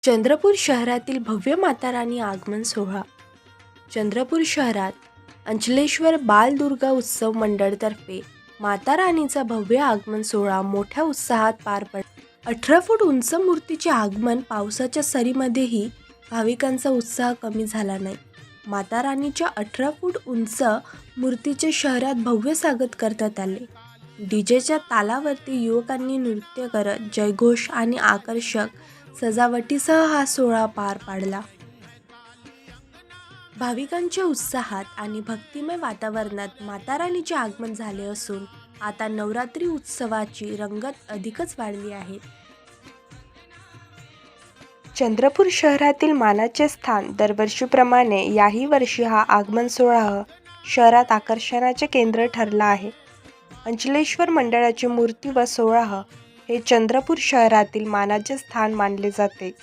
चंद्रपूर शहरातील भव्य माता रानी आगमन सोहळा. चंद्रपूर शहरात अंचलेश्वर बालदुर्गा उत्सव मंडळतर्फे माता रानीचा भव्य आगमन सोहळा मोठ्या उत्साहात पार पडला. 18 फूट उंच मूर्तीचे आगमन पावसाच्या सरीमध्येही भाविकांचा उत्साह कमी झाला नाही. माता रानीच्या 18 फूट उंच मूर्तीचे शहरात भव्य स्वागत करण्यात आले. डीजेच्या तालावरती युवकांनी नृत्य करत जयघोष आणि आकर्षक सजावटीसह हा सोहळा पार पाडला. भाविकांच्या उत्साहात आणि भक्तिमय वातावरणात माता रानीचे आगमन झाले असून आता नवरात्री उत्सवाची रंगत अधिकच वाढली आहे. चंद्रपूर शहरातील मानाचे स्थान दरवर्षीप्रमाणे याही वर्षी हा आगमन सोहळा शहरात आकर्षणाचे केंद्र ठरला आहे. अंचलेश्वर मंडळाची मूर्ती व सोहळा हे चंद्रपूर शहरातील मानाचे स्थान मानले जाते.